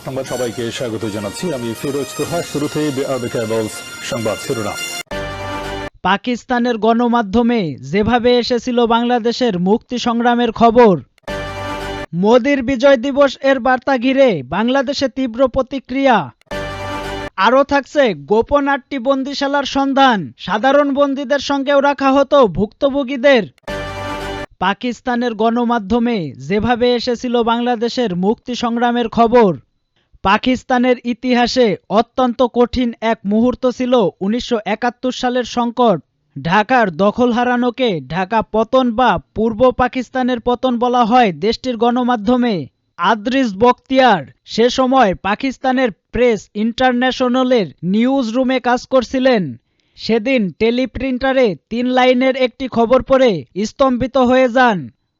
সংবাদ সবাইকে স্বাগত জানাচ্ছি। আমি ফিরোজ তোহা। শুরুতেই সংবাদ শিরোনাম। পাকিস্তানের গণমাধ্যমে যেভাবে এসেছিল বাংলাদেশের মুক্তি সংগ্রামের খবর। মোদির বিজয় দিবস এর বার্তা ঘিরে বাংলাদেশে তীব্র প্রতিক্রিয়া। আরও থাকছে গোপন ৮টি বন্দিশালার সন্ধান, সাধারণ বন্দীদের সঙ্গেও রাখা হতো ভুক্তভোগীদের। পাকিস্তানের গণমাধ্যমে যেভাবে এসেছিল বাংলাদেশের মুক্তি সংগ্রামের খবর। পাকিস্তানের ইতিহাসে অত্যন্ত কঠিন এক মুহূর্ত ছিল ১৯৭১ সালের সংকট। ঢাকার দখল হারানোকে ঢাকা পতন বা পূর্ব পাকিস্তানের পতন বলা হয় দেশটির গণমাধ্যমে। আদ্রিস বখতিয়ার সে সময় পাকিস্তানের প্রেস ইন্টারন্যাশনালের নিউজ রুমে কাজ করছিলেন। সেদিন টেলিপ্রিন্টারে ৩ লাইনের একটি খবর পড়ে স্তম্ভিত হয়ে যান।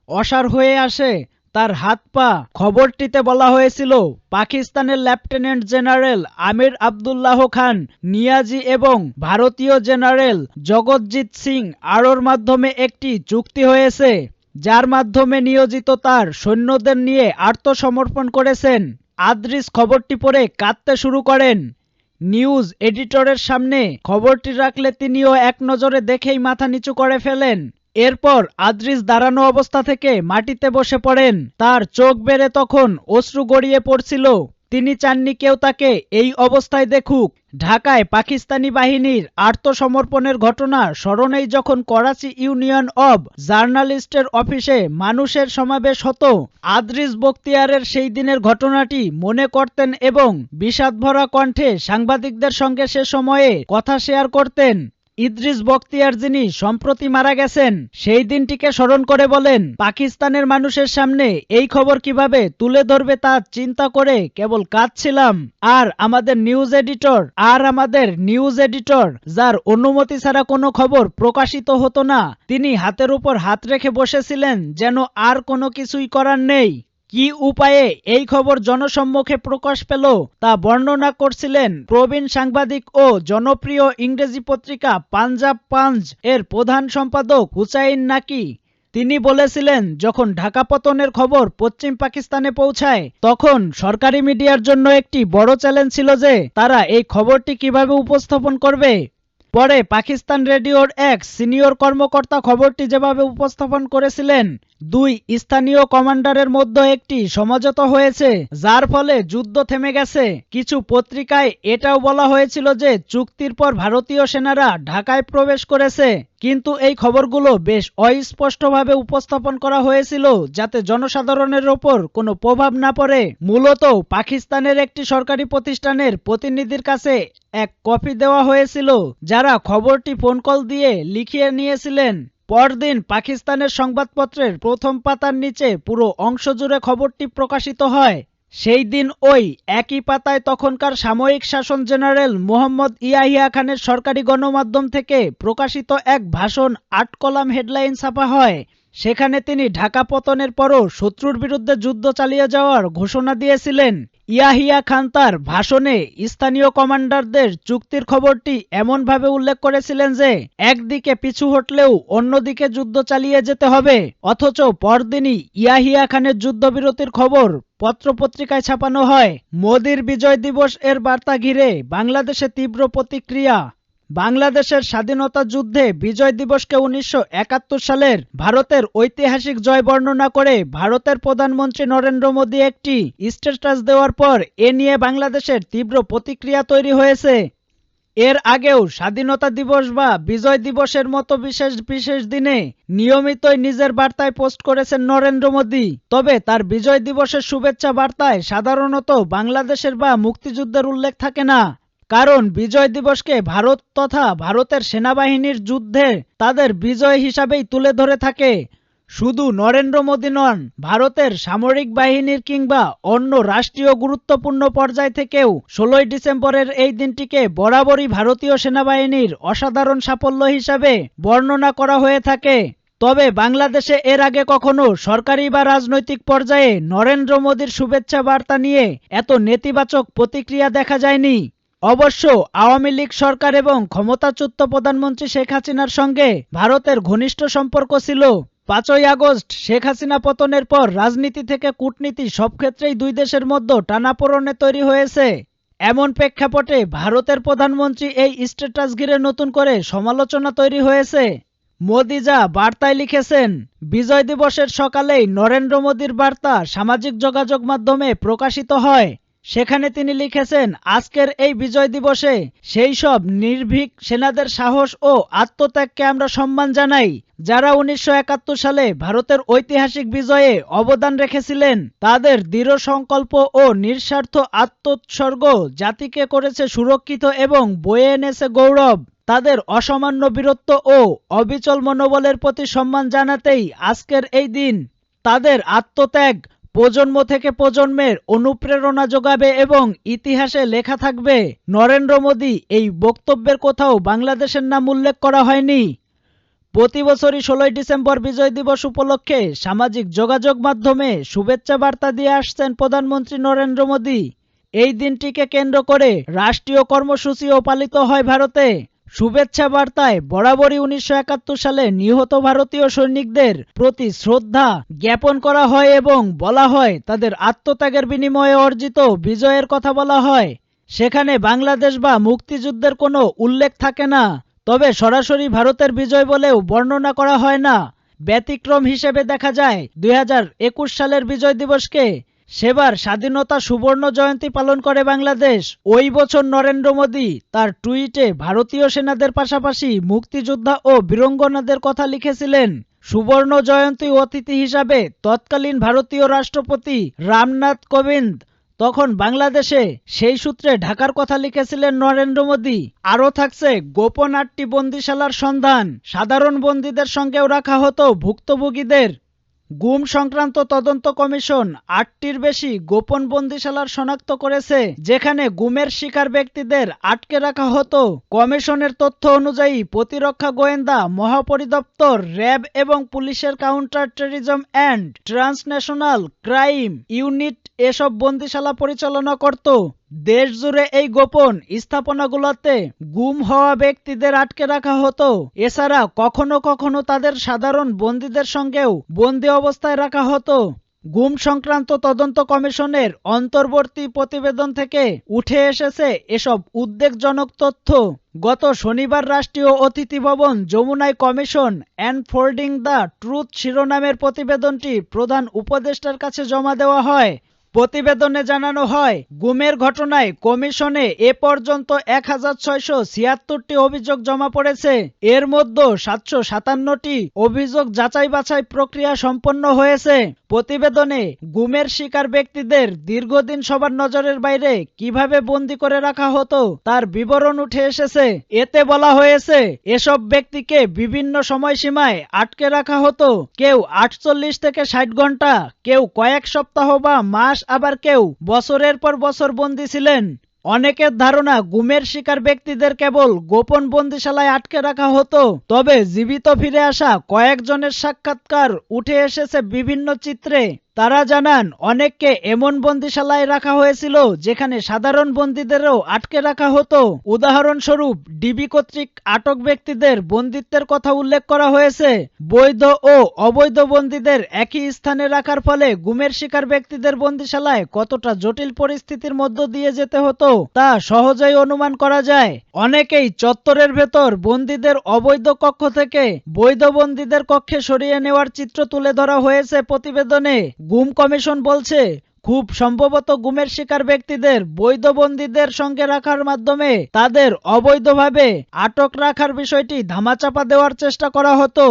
অসাড় হয়ে আসে তার হাত পা। খবরটিতে বলা হয়েছিল পাকিস্তানের লেফটেন্যান্ট জেনারেল আমির আবদুল্লাহ খান নিয়াজি এবং ভারতীয় জেনারেল জগৎজিৎ সিং আরোর মাধ্যমে একটি চুক্তি হয়েছে, যার মাধ্যমে নিয়োজিত তার সৈন্যদের নিয়ে আত্মসমর্পণ করেছেন। আদ্রিস খবরটি পড়ে কাঁদতে শুরু করেন। নিউজ এডিটরের সামনে খবরটি রাখলে তিনিও এক নজরে দেখেই মাথা নিচু করে ফেলেন। এরপর আদ্রিস দাঁড়ানো অবস্থা থেকে মাটিতে বসে পড়েন। তার চোখ বেয়ে তখন অশ্রু গড়িয়ে পড়ছিল। তিনি চাননি কেউ তাকে এই অবস্থায় দেখুক। ঢাকায় পাকিস্তানি বাহিনীর আত্মসমর্পণের ঘটনা স্মরণেই যখন করাচি ইউনিয়ন অব জার্নালিস্টের অফিসে মানুষের সমাবেশ হতো, আদ্রিস বখতিয়ারের সেই দিনের ঘটনাটি মনে করতেন এবং বিষাদভরা কণ্ঠে সাংবাদিকদের সঙ্গে সে সময়ে কথা শেয়ার করতেন। ইদ্রিস বখতিয়ার, যিনি সম্প্রতি মারা গেছেন, সেই দিনটিকে স্মরণ করে বলেন, পাকিস্তানের মানুষের সামনে এই খবর কিভাবে তুলে ধরবে তা চিন্তা করে কেবল কাঁদছিলাম। আর আমাদের নিউজ এডিটর যার অনুমতি ছাড়া কোনো খবর প্রকাশিত হতো না, তিনি হাতের উপর হাত রেখে বসেছিলেন যেন আর কোনো কিছুই করার নেই। কি উপায়ে এই খবর জনসম্মুখে প্রকাশ পেল তা বর্ণনা করছিলেন প্রবীণ সাংবাদিক ও জনপ্রিয় ইংরেজি পত্রিকা পাঞ্জাব পাঞ্জ এর প্রধান সম্পাদক হুসাইন নাকি। তিনি বলেছিলেন, যখন ঢাকা পতনের খবর পশ্চিম পাকিস্তানে পৌঁছায়, তখন সরকারি মিডিয়ার জন্য একটি বড় চ্যালেঞ্জ ছিল যে তারা এই খবরটি কিভাবে উপস্থাপন করবে। পরে পাকিস্তান রেডিওর এক সিনিয়র কর্মকর্তা খবরটি যেভাবে উপস্থাপন করেছিলেন, 2 স্থানীয় কমান্ডারের মধ্যে একটি সমঝোতা হয়েছে, যার ফলে যুদ্ধ থেমে গেছে। কিছু পত্রিকায় এটাও বলা হয়েছিল যে চুক্তির পর ভারতীয় সেনারা ঢাকায় প্রবেশ করেছে, কিন্তু এই খবরগুলো বেশ অস্পষ্টভাবে উপস্থাপন করা হয়েছিল যাতে জনসাধারণের ওপর কোনো প্রভাব না পড়ে। মূলত পাকিস্তানের একটি সরকারি প্রতিষ্ঠানের প্রতিনিধির কাছে এক কপি দেওয়া হয়েছিল, যারা খবরটি ফোন কল দিয়ে লিখিয়ে নিয়েছিলেন। পরদিন পাকিস্তানের সংবাদপত্রের প্রথম পাতার নিচে পুরো অংশ জুড়ে খবরটি প্রকাশিত হয়। সেই দিন ওই একই পাতায় তখনকার সামরিক শাসক জেনারেল মোহাম্মদ ইয়াহিয়া খানের সরকারি গণমাধ্যম থেকে প্রকাশিত এক ভাষণ 8 কলাম হেডলাইন ছাপা হয়। সেখানে তিনি ঢাকা পতনের পরও শত্রুর বিরুদ্ধে যুদ্ধ চালিয়ে যাওয়ার ঘোষণা দিয়েছিলেন। ইয়াহিয়া খান তার ভাষণে স্থানীয় কমান্ডারদের চুক্তির খবরটি এমনভাবে উল্লেখ করেছিলেন যে একদিকে পিছু হটলেও অন্যদিকে যুদ্ধ চালিয়ে যেতে হবে। অথচ পরদিনই ইয়াহিয়া খানের যুদ্ধবিরতির খবর পত্রপত্রিকায় ছাপানো হয়। মোদির বিজয় দিবস এর বার্তা ঘিরে বাংলাদেশে তীব্র প্রতিক্রিয়া। বাংলাদেশের স্বাধীনতা যুদ্ধে বিজয় দিবসকে ১৯৭১ সালের ভারতের ঐতিহাসিক জয় বর্ণনা করে ভারতের প্রধানমন্ত্রী নরেন্দ্র মোদী একটি স্ট্যাটাস দেওয়ার পর এ নিয়ে বাংলাদেশের তীব্র প্রতিক্রিয়া তৈরি হয়েছে। এর আগেও স্বাধীনতা দিবস বা বিজয় দিবসের মতো বিশেষ দিনে নিয়মিতই নিজের বার্তায় পোস্ট করেছেন নরেন্দ্র মোদী। তবে তার বিজয় দিবসের শুভেচ্ছা বার্তায় সাধারণত বাংলাদেশের বা মুক্তিযুদ্ধের উল্লেখ থাকে না, কারণ বিজয় দিবসকে ভারত তথা ভারতের সেনাবাহিনীর যুদ্ধে তাদের বিজয় হিসাবেই তুলে ধরে থাকে। শুধু নরেন্দ্র মোদী নন, ভারতের সামরিক বাহিনীর কিংবা অন্য রাষ্ট্রীয় গুরুত্বপূর্ণ পর্যায় থেকেও 16ই ডিসেম্বরের এই দিনটিকে বরাবরই ভারতীয় সেনাবাহিনীর অসাধারণ সাফল্য হিসাবে বর্ণনা করা হয়ে থাকে। তবে বাংলাদেশে এর আগে কখনো সরকারি বা রাজনৈতিক পর্যায়ে নরেন্দ্র মোদীর শুভেচ্ছা বার্তা নিয়ে এত নেতিবাচক প্রতিক্রিয়া দেখা যায়নি। অবশ্য আওয়ামী লীগ সরকার এবং ক্ষমতাচ্যুত প্রধানমন্ত্রী শেখ হাসিনার সঙ্গে ভারতের ঘনিষ্ঠ সম্পর্ক ছিল। 5ই আগস্ট শেখ হাসিনা পতনের পর রাজনীতি থেকে কূটনীতি সব ক্ষেত্রেই দুই দেশের মধ্যে টানাপোড়েনে তৈরি হয়েছে। এমন প্রেক্ষাপটে ভারতের প্রধানমন্ত্রী এই স্ট্যাটাস ঘিরে নতুন করে সমালোচনা তৈরি হয়েছে। মোদি যা বার্তায় লিখেছেন, বিজয় দিবসের সকালেই নরেন্দ্র মোদির বার্তা সামাজিক যোগাযোগ মাধ্যমে প্রকাশিত হয়। সেখানে তিনি লিখেছেন, আজকের এই বিজয় দিবসে সেই সব নির্ভীক সেনাদের সাহস ও আত্মত্যাগকে আমরা সম্মান জানাই, যারা 1971 সালে ভারতের ঐতিহাসিক বিজয়ে অবদান রেখেছিলেন। তাদের দৃঢ় সংকল্প ও নিঃস্বার্থ আত্মোৎসর্গ জাতিকে করেছে সুরক্ষিত এবং বয়ে এনেছে গৌরব। তাদের অসামান্য বীরত্ব ও অবিচল মনোবলের প্রতি সম্মান জানাতেই আজকের এই দিন। তাদের আত্মত্যাগ প্রজন্ম থেকে প্রজন্মের অনুপ্রেরণা যোগাবে এবং ইতিহাসে লেখা থাকবে। নরেন্দ্র মোদি এই বক্তব্যের কোথাও বাংলাদেশের নাম উল্লেখ করা হয়নি। প্রতি বছরই 16ই ডিসেম্বর বিজয় দিবস উপলক্ষে সামাজিক যোগাযোগ মাধ্যমে শুভেচ্ছা বার্তা দিয়ে আসছেন প্রধানমন্ত্রী নরেন্দ্র মোদি। এই দিনটিকে কেন্দ্র করে রাষ্ট্রীয় কর্মসূচিও পালিত হয় ভারতে। শুভেচ্ছা বার্তায় বরাবরই 1971 সালে নিহত ভারতীয় সৈনিকদের প্রতি শ্রদ্ধা জ্ঞাপন করা হয় এবং বলা হয় তাদের আত্মত্যাগের বিনিময়ে অর্জিত বিজয়ের কথা বলা হয়। সেখানে বাংলাদেশ বা মুক্তিযুদ্ধের কোনো উল্লেখ থাকে না, তবে সরাসরি ভারতের বিজয় বলেও বর্ণনা করা হয় না। ব্যতিক্রম হিসেবে দেখা যায় 2021 সালের বিজয় দিবসকে। সেবার স্বাধীনতা সুবর্ণ জয়ন্তী পালন করে বাংলাদেশ। ওই বছর নরেন্দ্র মোদি তার টুইটে ভারতীয় সেনাদের পাশাপাশি মুক্তিযোদ্ধা ও বীরাঙ্গনাদের কথা লিখেছিলেন। সুবর্ণ জয়ন্তী অতিথি হিসাবে তৎকালীন ভারতীয় রাষ্ট্রপতি রামনাথ কোবিন্দ তখন বাংলাদেশে, সেই সূত্রে ঢাকার কথা লিখেছিলেন নরেন্দ্র মোদি। আরও থাকছে গোপন 8টি বন্দিশালার সন্ধান। সাধারণ বন্দীদের সঙ্গেও রাখা হতো ভুক্তভোগীদের। গুম সংক্রান্ত তদন্ত কমিশন 8টির বেশি গোপন বন্দিশালার শনাক্ত করেছে, যেখানে গুমের শিকার ব্যক্তিদের আটকে রাখা হতো। কমিশনের তথ্য অনুযায়ী প্রতিরক্ষা গোয়েন্দা মহাপরিদপ্তর, র্যাব এবং পুলিশের counter terrorism and transnational crime unit এসব বন্দিশালা পরিচালনা করত। দেশজুড়ে এই গোপন স্থাপনাগুলোতে গুম হওয়া ব্যক্তিদের আটকে রাখা হতো। এছাড়া কখনো কখনো তাদের সাধারণ বন্দীদের সঙ্গেও বন্দী অবস্থায় রাখা হতো। গুম সংক্রান্ত তদন্ত কমিশনের অন্তর্বর্তী প্রতিবেদন থেকে উঠে এসেছে এসব উদ্বেগজনক তথ্য। গত শনিবার রাষ্ট্রীয় অতিথি ভবন যমুনায় কমিশন অ্যানফোল্ডিং দ্য ট্রুথ শিরোনামের প্রতিবেদনটি প্রধান উপদেষ্টার কাছে জমা দেওয়া হয়। প্রতিবেদনে জানানো হয়, গুমের ঘটনায় কমিশনে এ পর্যন্ত 1676টি অভিযোগ জমা পড়েছে। এর মধ্যে 757টি অভিযোগ যাচাই বাছাই প্রক্রিয়া সম্পন্ন হয়েছে। প্রতিবেদনে গুমের শিকার ব্যক্তিদের দীর্ঘদিন সবার নজরের বাইরে কিভাবে বন্দী করে রাখা হতো তার বিবরণ উঠে এসেছে। এতে বলা হয়েছে, এসব ব্যক্তিকে বিভিন্ন সময়সীমায় আটকে রাখা হতো। কেউ 48 থেকে 60 ঘন্টা, কেউ কয়েক সপ্তাহ বা মাস, আবার কেউ বছরের পর বছর বন্দী ছিলেন। অনেকের ধারণা গুমের শিকার ব্যক্তিদের কেবল গোপন বন্দিশালায় আটকে রাখা হতো, তবে জীবিত ফিরে আসা কয়েকজনের সাক্ষাৎকার উঠে এসেছে বিভিন্ন চিত্রে। তারা জানান, অনেককে এমন বন্দিশালায় রাখা হয়েছিল যেখানে সাধারণ বন্দীদেরও আটকে রাখা হতো। উদাহরণস্বরূপ, ডিবি কর্তৃক আটক ব্যক্তিদের বন্দিত্বের কথা উল্লেখ করা হয়েছে। বৈধ ও অবৈধ বন্দীদের একই স্থানে রাখার ফলে গুমের শিকার ব্যক্তিদের বন্দিশালায় কতটা জটিল পরিস্থিতির মধ্য দিয়ে যেতে হতো তা সহজেই অনুমান করা যায়। অনেকেই চত্বরের ভেতর বন্দীদের অবৈধ কক্ষ থেকে বৈধ বন্দীদের কক্ষে সরিয়ে নেওয়ার চিত্র তুলে ধরা হয়েছে প্রতিবেদনে। গুম কমিশন বলছে, খুব সম্ভবত গুমের শিকার ব্যক্তিদের বৈধ বন্দীদের সঙ্গে রাখার মাধ্যমে তাদের অবৈধভাবে আটক রাখার বিষয়টি ধামাচাপা দেওয়ার চেষ্টা করা হতো।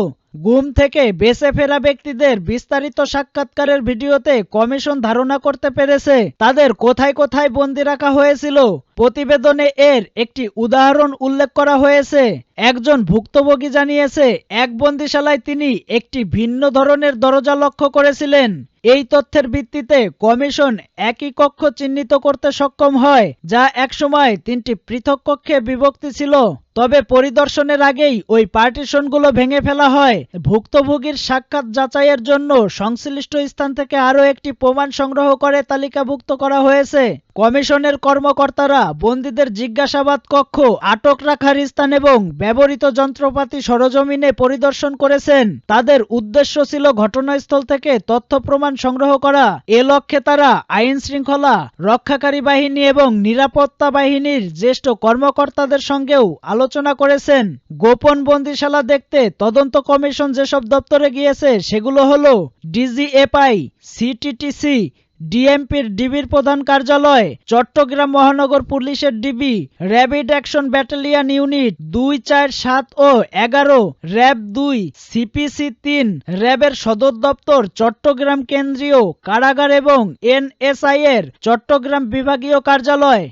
গুম থেকে বেঁচে ফেরা ব্যক্তিদের বিস্তারিত সাক্ষাৎকারের ভিডিওতে কমিশন ধারণা করতে পেরেছে তাদের কোথায় কোথায় বন্দী রাখা হয়েছিল। প্রতিবেদনে এর একটি উদাহরণ উল্লেখ করা হয়েছে। একজন ভুক্তভোগী জানিয়েছে, এক বন্দিশালায় তিনি একটি ভিন্ন ধরনের দরজা লক্ষ্য করেছিলেন। এই তথ্যের ভিত্তিতে কমিশন একই কক্ষ চিহ্নিত করতে সক্ষম হয়, যা একসময় 3টি পৃথক কক্ষে বিভক্ত ছিল। তবে পরিদর্শনের আগেই ওই পার্টিশনগুলো ভেঙে ফেলা হয়। ভুক্তভোগীর সাক্ষাৎ যাচাইয়ের জন্য সংশ্লিষ্ট স্থান থেকে আরও একটি প্রমাণ সংগ্রহ করে তালিকাভুক্ত করা হয়েছে। কমিশনের কর্মকর্তারা বন্দীদের জিজ্ঞাসাবাদ কক্ষ, আটক রাখার স্থান এবং ব্যবহৃত যন্ত্রপাতি সরজমিনে পরিদর্শন করেছেন। তাদের উদ্দেশ্য ছিল ঘটনাস্থল থেকে তথ্য প্রমাণ সংগ্রহ করা। এ লক্ষ্যে তারা আইন শৃঙ্খলা রক্ষাকারী বাহিনী এবং নিরাপত্তা বাহিনীর জ্যেষ্ঠ কর্মকর্তাদের সঙ্গেও আলোচনা করেছেন। গোপন বন্দিশালা দেখতে তদন্ত কমিশন যেসব দপ্তরে গিয়েছে সেগুলো হলো ডিজিএফআই, সিটিটিসি, ডিএমপির ডিবির প্রধান কার্যালয়, চট্টগ্রাম মহানগর পুলিশের DB, rapid action battalion unit 2, 4, 7 ও 11, র্যাব 2, সিপিসি 3, র্যাবের সদর দপ্তর চট্টগ্রাম কেন্দ্রীয় কারাগার এবং এনএসআই এর চট্টগ্রাম বিভাগীয় কার্যালয়।